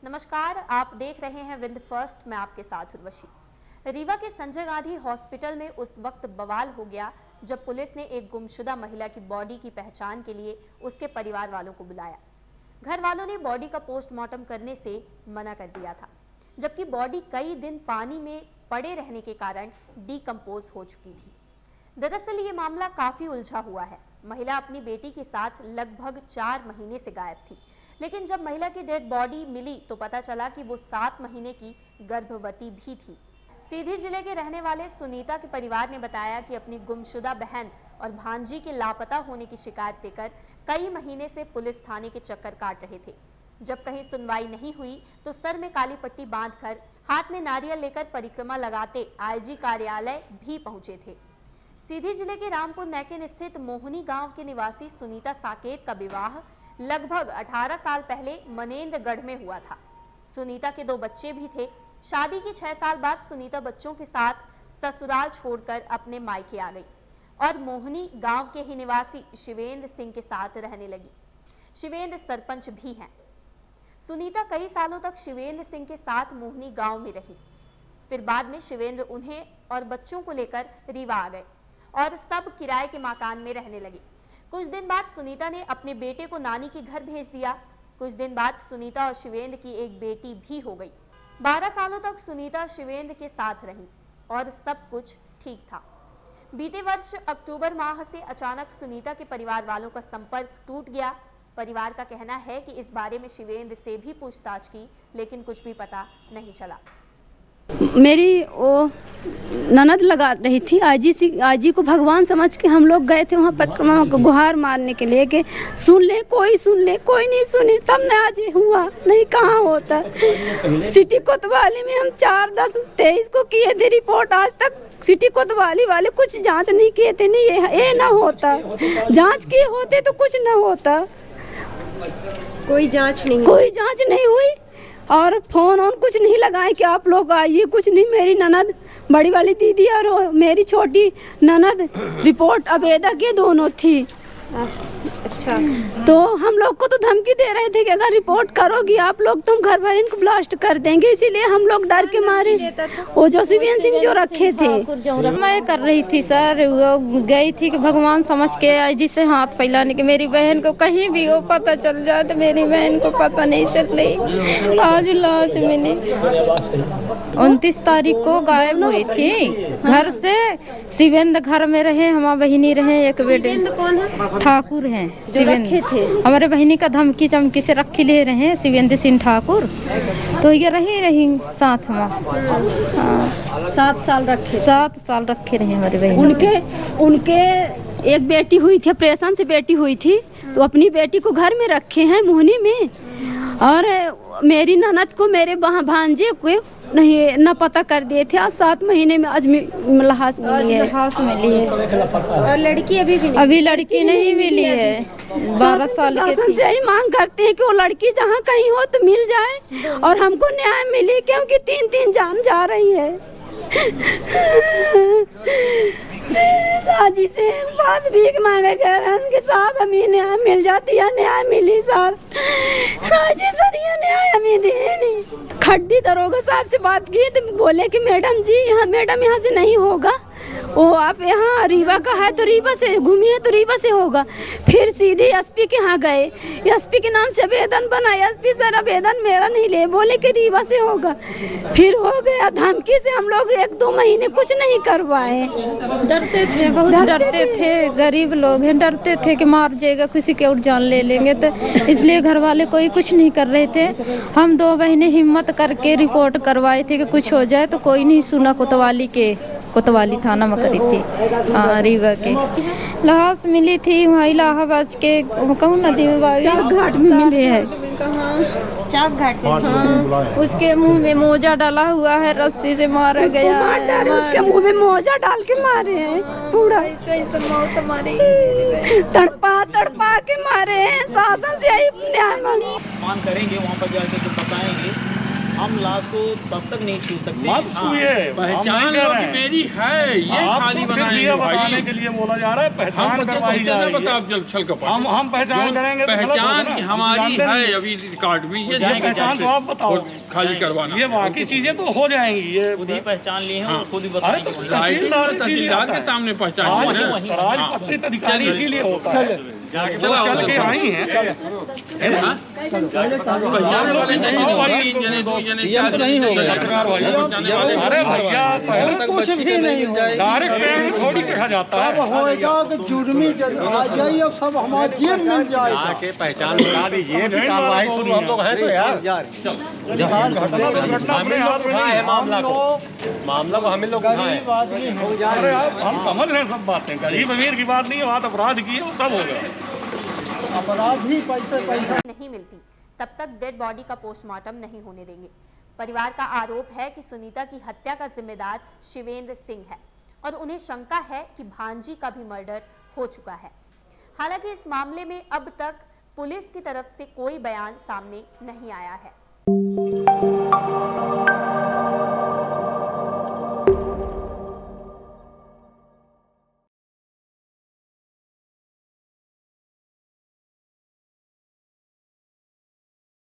नमस्कार, आप देख रहे हैं विंद फर्स्ट। मैं आपके साथ उर्वशी। रीवा के संजय गांधी हॉस्पिटल में उस वक्त बवाल हो गया जब पुलिस ने एक गुमशुदा महिला की बॉडी की पहचान के लिए उसके परिवार वालों को बुलाया। घर वालों ने बॉडी का पोस्टमार्टम करने से मना कर दिया था, जबकि बॉडी कई दिन पानी में पड़े रहने के कारण डिकम्पोज हो चुकी थी। दरअसल ये मामला काफी उलझा हुआ है। महिला अपनी बेटी के साथ लगभग 4 महीने से गायब थी, लेकिन जब महिला की डेड बॉडी मिली तो पता चला कि वो 7 महीने की गर्भवती भी थी। सीधी जिले के रहने वाले सुनीता के परिवार ने बताया कि अपनी गुमशुदा बहन और भांजी के लापता होने की शिकायत देकर कई महीने से पुलिस थाने के चक्कर काट रहे थे। जब कहीं सुनवाई नहीं हुई तो सर में काली पट्टी बांधकर हाथ में नारियल लेकर परिक्रमा लगाते आईजी कार्यालय भी पहुंचे थे। सीधी जिले के रामपुर नैकिन स्थित मोहनी गांव के निवासी सुनीता साकेत का विवाह लगभग 18 साल पहले मनेन्द्रगढ़ में हुआ था। सुनीता के 2 बच्चे भी थे। शादी के 6 साल बाद सुनीता बच्चों के साथ ससुराल छोड़कर अपने मायके आ गई और मोहनी गांव के ही निवासी शिवेंद्र सिंह के साथ रहने लगी। शिवेंद्र सरपंच भी हैं। सुनीता कई सालों तक शिवेंद्र सिंह के साथ मोहनी गांव में रही। फिर बाद में शिवेंद्र उन्हें और बच्चों को लेकर रीवा आ गए और सब किराए के मकान में रहने लगे। कुछ दिन बाद सुनीता ने अपने बेटे को नानी के घर भेज दिया। कुछ दिन बाद सुनीता और शिवेंद्र की एक बेटी भी हो गई। 12 सालों तक सुनीता शिवेंद्र के साथ रही और सब कुछ ठीक था। बीते वर्ष अक्टूबर माह से अचानक सुनीता के परिवार वालों का संपर्क टूट गया। परिवार का कहना है कि इस बारे में शिवेंद्र से भी पूछताछ की, लेकिन कुछ भी पता नहीं चला। मेरी वो ननद लगा रही थी। आईजी को भगवान समझ के हम लोग गए थे वहाँ परिक्रमा को गुहार मारने के लिए कि सुन ले, कोई नहीं सुने। तब न आज हुआ, नहीं कहाँ होता। सिटी कोतवाली में हम 4/10/23 को किए थे रिपोर्ट। आज तक सिटी कोतवाली वाले कुछ जांच नहीं किए थे। नहीं ये ना होता, जांच किए होते तो कुछ ना होता। कोई जांच नहीं हुई और फोन कुछ नहीं लगाए कि आप लोग आइए, कुछ नहीं। मेरी ननद, बड़ी वाली दीदी और मेरी छोटी ननद रिपोर्ट अबेदा के दोनों थी। अच्छा, तो हम लोग को तो धमकी दे रहे थे कि अगर रिपोर्ट करोगी आप लोग तो हम घर भर इनको ब्लास्ट कर देंगे। इसीलिए हम लोग डर के मारे वो जो शिवेंद्र सिंह जो रखे थे। मैं कर रही थी सर, वो गई थी कि भगवान समझ के आईजी से हाथ फैलाने के मेरी बहन को कहीं भी वो पता चल जाए तो मेरी बहन को पता नहीं चल रही। आज लाज मैंने 29 तारीख को गायब हुई थी घर से। शिवेंद्र घर में रहे, हमारा बहिनी रहे, एक बेटे कौन है? ठाकुर हैं शिवेंद्र। हमारे बहिनी का धमकी चमकी से रखी ले रहे हैं शिवेंद्र सिंह ठाकुर। तो ये रही साथ हमारा 7 साल रखे। 7 साल रखे रहे हमारे बहनी। उनके एक बेटी हुई थी, ऑपरेशन से बेटी हुई थी, तो अपनी बेटी को घर में रखे हैं मोहनी में। और मेरी ननद को, मेरे भांजे को नहीं न पता कर दिए थे। आज 7 महीने में आज लाश मिली है। और लड़की अभी लड़की नहीं मिली है। 12 साल की थी। से यही मांग करते हैं कि वो लड़की जहाँ कहीं हो तो मिल जाए और हमको न्याय मिले, क्योंकि 3 जान जा रही है। साजी से पास भीख मांगे गए उनके साहब, हमें न्याय मिल जाती है, न्याय मिली सर। साजी सर ये न्याय हमें दे नहीं। खड्डी दरोगा साहब से बात की तो बोले कि मैडम जी यहाँ से नहीं होगा, वो आप यहाँ रीवा का है तो रीवा से घूमिए तो रीवा से होगा। फिर सीधे एसपी के यहाँ गए, एसपी के नाम से आवेदन बना। एसपी सर आवेदन मेरा नहीं ले, बोले कि रीवा से होगा। फिर हो गया धमकी से हम लोग 1-2 महीने कुछ नहीं करवाए। डरते थे, बहुत डरते थे। गरीब लोग हैं, डरते थे कि मार जाएगा, किसी के और जान ले लेंगे, तो इसलिए घर वाले कोई कुछ नहीं कर रहे थे। हम 2 बहनें हिम्मत करके रिपोर्ट करवाए थे कि कुछ हो जाए, तो कोई नहीं सुना। कोतवाली थाना में करी थी रीवा के। लाश मिली थी वहाँ इलाहाबाद के कहूँ नदी में, चाक घाट में मिले है। चाक घाट में। उसके मुंह में मोजा डाला हुआ है, रस्सी से मारा गया है। उसके मुंह में मोजा डाल के मारे हैं, पूरा ऐसे मौत हमारी तड़पा के मारे हैं। शासन से यही न्याय मान करेंगे, वहाँ पर जाके तो बताएंगे। हम लाश को तब तक नहीं छू सकते। मत छूइए, पहचान लो कि मेरी है, ये खाली बनाए बताने के लिए बोला जा रहा है, पहचान करवाई जा रही है। बताओ जल छल कपट, हम पहचान करेंगे, पहचान हमारी है अभी रिकॉर्ड में, ये पहचान तो आप बताओ, खाली करवाना, ये बाकी चीजें तो हो जाएंगी, ये खुद ही पहचान लिए हैं और खुद ही बताएंगे। तहसीलदार के सामने पहचान राजपत्रित अधिकारी इसीलिए होता है, चल के आई हैं। अरे भैया कुछ भी नहीं डायरेक्ट ट्रेन थोड़ी चढ़ा जाता है, होएगा कि जुर्मी आ जाइए सब हमारे जेब मिल जाएगा। आके पहचान बता दीजिए, कार्रवाई सुनिए। हम लोग हैं तो यार मामला को हमें लोग अरे हम समझ रहे हैं सब बातें, गरीब अमीर की बात नहीं है, बात अपराध की है, वो सब होगा। अपराध ही पैसे नहीं मिलती तब तक डेड बॉडी का पोस्टमार्टम नहीं होने देंगे। परिवार का आरोप है कि सुनीता की हत्या का जिम्मेदार शिवेंद्र सिंह है और उन्हें शंका है कि भांजी का भी मर्डर हो चुका है। हालांकि इस मामले में अब तक पुलिस की तरफ से कोई बयान सामने नहीं आया है।